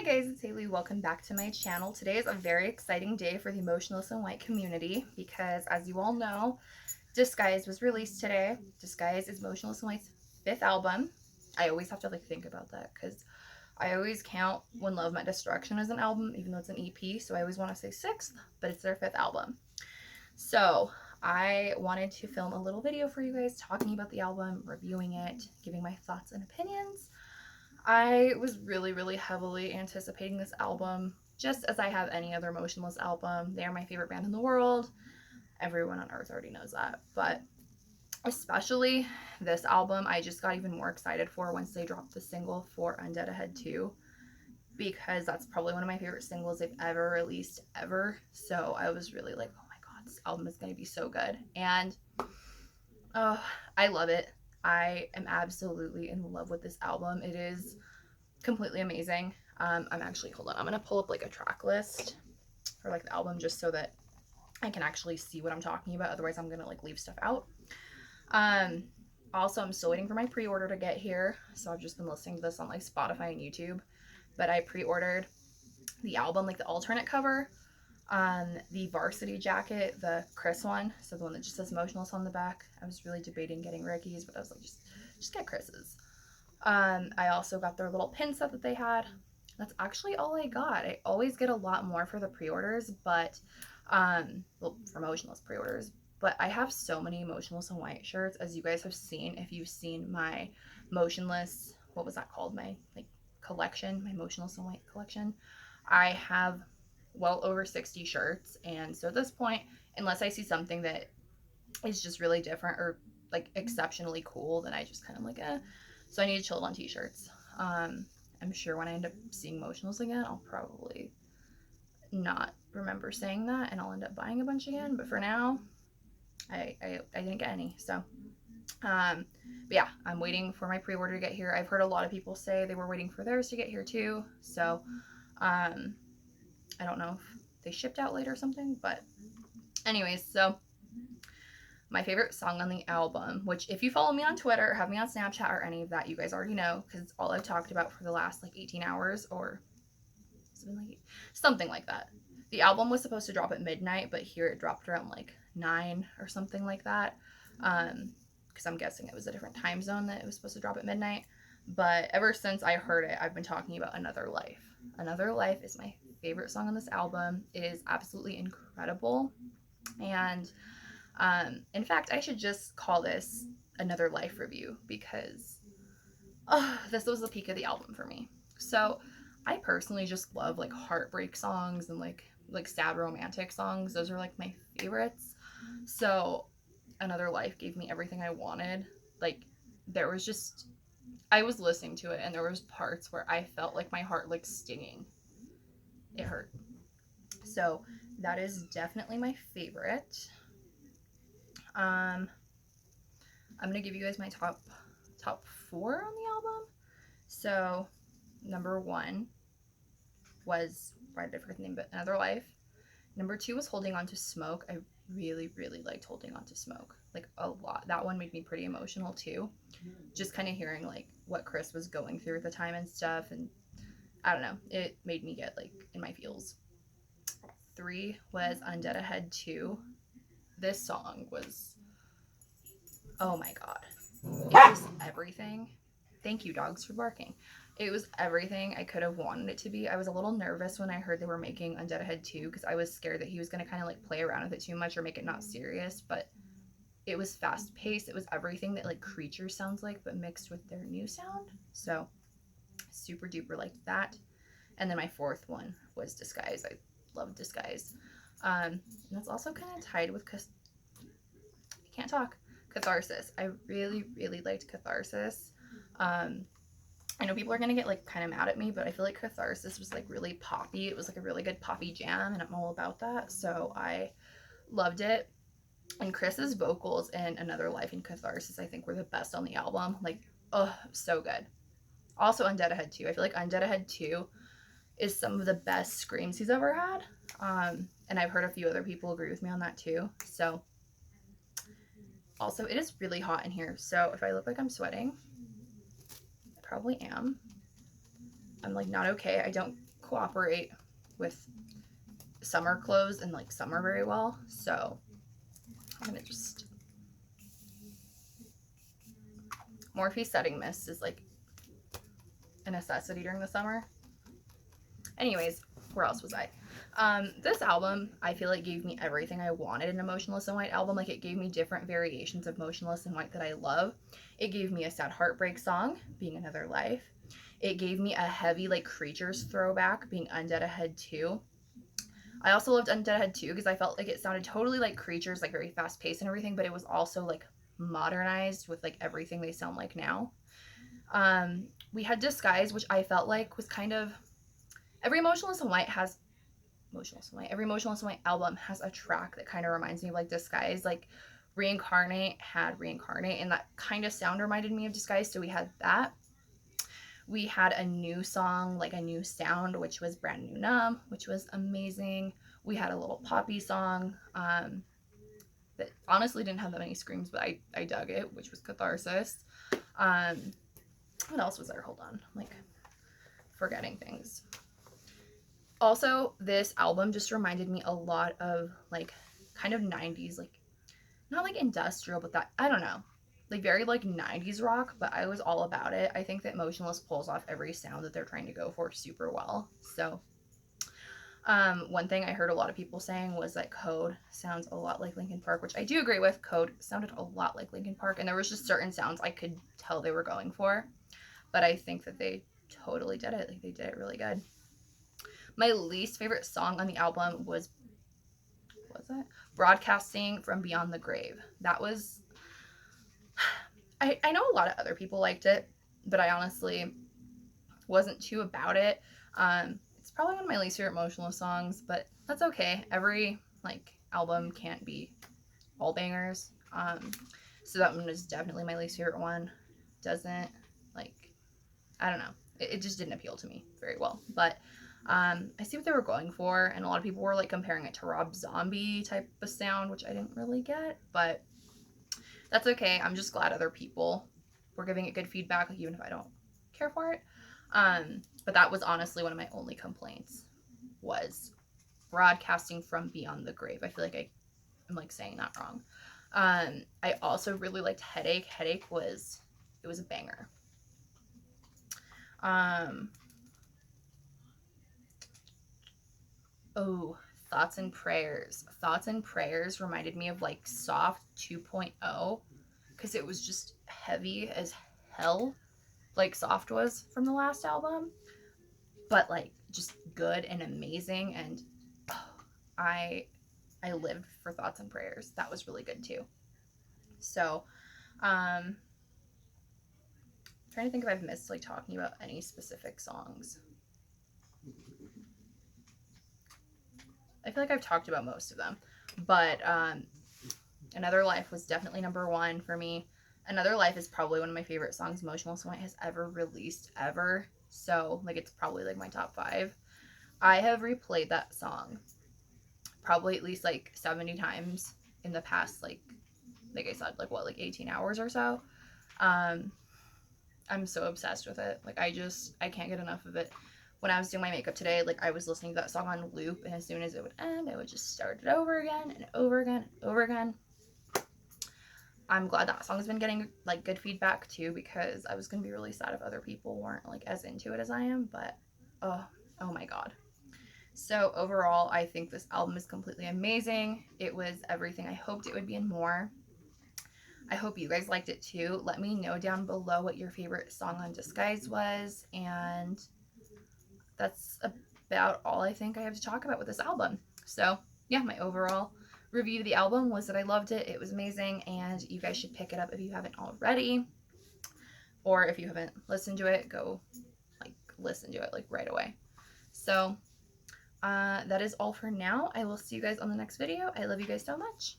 Hi guys, it's Haley. Welcome back to my channel. Today is a very exciting day for the Motionless and White community because, as you all know, Disguise was released today. Disguise is Motionless and White's 5th album. I always have to think about that because I always count When Love Met Destruction as an album, even though it's an EP, so I always want to say 6th, but it's their 5th album. So I wanted to film a little video for you guys talking about the album, reviewing it, giving my thoughts and opinions. I was really heavily anticipating this album, just as I have any other Motionless album. They are my favorite band in the world. Everyone on earth already knows that. But especially this album, I just got even more excited for once they dropped the single for Undead Ahead 2, because that's probably one of my favorite singles they've ever released, ever. So I was really like, oh my god, this album is going to be so good. And I love it. I am absolutely in love with this album. It is completely amazing. I'm actually, hold on, I'm gonna pull up like a track list for like the album just so that I can actually see what I'm talking about. Otherwise I'm gonna like leave stuff out. Also, I'm still waiting for my pre-order to get here, so I've just been listening to this on like Spotify and YouTube. But I pre-ordered the album, like the alternate cover, the varsity jacket, the Chris one, so the one that just says Motionless on the back. I was really debating getting Ricky's, but I was like, just get Chris's. I also got their little pin set that they had. That's actually all I got. I always get a lot more for the pre-orders, but well, for Motionless pre-orders, but I have so many Motionless and White shirts, as you guys have seen. If you've seen my Motionless, what was that called, my like collection, my Motionless and White collection, I have well over 60 shirts. And so at this point, unless I see something that is just really different or like exceptionally cool, then I just kind of like so I need Chilled On t-shirts. I'm sure when I end up seeing Motionless again, I'll probably not remember saying that and I'll end up buying a bunch again, but for now I didn't get any. So but yeah, I'm waiting for my pre-order to get here. I've heard a lot of people say they were waiting for theirs to get here too, so I don't know if they shipped out late or something, but anyways, so my favorite song on the album, which if you follow me on Twitter or have me on Snapchat or any of that, you guys already know, because it's all I've talked about for the last like 18 hours or something like that. The album was supposed to drop at midnight, but here it dropped around like 9 or something like that, because I'm guessing it was a different time zone that it was supposed to drop at midnight. But ever since I heard it, I've been talking about Another Life. Another Life is my favorite song on this album. It is absolutely incredible. And in fact, I should just call this Another Life review, because this was the peak of the album for me. So I personally just love like heartbreak songs and like sad romantic songs. Those are like my favorites. So Another Life gave me everything I wanted. Like, there was just, I was listening to it and there was parts where I felt like my heart like stinging. It hurt. So that is definitely my favorite. I'm gonna give you guys my top 4 on the album. So number 1 was, why did I forget the name, but Another Life. Number 2 was Holding On to Smoke. I really liked Holding On to Smoke, like a lot. That one made me pretty emotional too, just kind of hearing like what Chris was going through at the time and stuff, and I don't know, it made me get like in my feels. 3 was Undead Ahead 2. This song was, oh my god, it was everything. Thank you, dogs, for barking. It was everything I could have wanted it to be. I was a little nervous when I heard they were making Undead Ahead 2, because I was scared that he was going to kind of like play around with it too much or make it not serious, but it was fast paced. It was everything that like Creature sounds like, but mixed with their new sound. So super duper liked that. And then my 4th one was Disguise. I love Disguise. And that's also kind of tied with I can't talk. Catharsis. I really liked Catharsis. I know people are gonna get like kind of mad at me, but I feel like Catharsis was like really poppy. It was like a really good poppy jam, and I'm all about that. So I loved it. And Chris's vocals in Another Life and Catharsis, I think, were the best on the album. Like, oh, so good. Also, Undead Ahead 2. I feel like Undead Ahead 2 is some of the best screams he's ever had. And I've heard a few other people agree with me on that too. So, also, it is really hot in here. So if I look like I'm sweating, I probably am. I'm like not okay. I don't cooperate with summer clothes and like summer very well. So I'm gonna just, Morphe setting mist is like a necessity during the summer. Anyways, where else was I? This album, I feel like gave me everything I wanted in a Motionless in White album. Like it gave me different variations of Motionless in White that I love. It gave me a sad heartbreak song, Being Another Life. It gave me a heavy like Creatures throwback, being Undead Ahead 2. I also loved Undead Ahead 2 because I felt like it sounded totally like Creatures, like very fast paced and everything, but it was also like modernized with like everything they sound like now. We had Disguise, which I felt like was kind of, every Motionless in White every Motionless in White album has a track that kind of reminds me of like Disguise. Like Reincarnate had Reincarnate, and that kind of sound reminded me of Disguise, so we had that. We had a new song, like a new sound, which was Brand New Numb, which was amazing. We had a little poppy song that honestly didn't have that many screams, but I dug it, which was Catharsis. What else was there? Hold on, I'm like forgetting things. Also, this album just reminded me a lot of like kind of 90s, like not like industrial, but that, I don't know, like very like 90s rock, but I was all about it. I think that Motionless pulls off every sound that they're trying to go for super well. So one thing I heard a lot of people saying was that Code sounds a lot like Linkin Park, which I do agree with. Code sounded a lot like Linkin Park, and there was just certain sounds I could tell they were going for, but I think that they totally did it. Like they did it really good. My least favorite song on the album was it Broadcasting from Beyond the Grave. That was, I know a lot of other people liked it, but I honestly wasn't too about it. It's probably one of my least favorite Motionless songs, but that's okay. Every like album can't be all bangers. So that one is definitely my least favorite one. Doesn't, like, I don't know. It just didn't appeal to me very well. But I see what they were going for, and a lot of people were like comparing it to Rob Zombie type of sound, which I didn't really get, but that's okay. I'm just glad other people were giving it good feedback, like even if I don't care for it. But that was honestly one of my only complaints, was Broadcasting from Beyond the Grave. I feel like I'm like saying that wrong. I also really liked Headache. Headache was a banger. Oh, Thoughts and Prayers. Thoughts and Prayers reminded me of like Soft 2.0 because it was just heavy as hell, like Soft was from the last album, but like just good and amazing. And oh, I lived for Thoughts and Prayers. That was really good too. So, trying to think if I've missed like talking about any specific songs. I feel like I've talked about most of them, but Another Life was definitely number one for me. Another Life is probably one of my favorite songs Motionless in White has ever released, ever. So, like, it's probably like my top 5. I have replayed that song probably at least like 70 times in the past, like I said, like what, like 18 hours or so. I'm so obsessed with it. Like, I can't get enough of it. When I was doing my makeup today, like, I was listening to that song on loop, and as soon as it would end, I would just start it over again and over again and over again. I'm glad that song has been getting like good feedback too, because I was gonna be really sad if other people weren't like as into it as I am. But oh my god. So overall, I think this album is completely amazing. It was everything I hoped it would be and more. I hope you guys liked it too. Let me know down below what your favorite song on Disguise was, and that's about all I think I have to talk about with this album. So yeah, my overall review of the album was that I loved it. It was amazing, and you guys should pick it up if you haven't already, or if you haven't listened to it, go like listen to it like right away. So that is all for now. I will see you guys on the next video. I love you guys so much.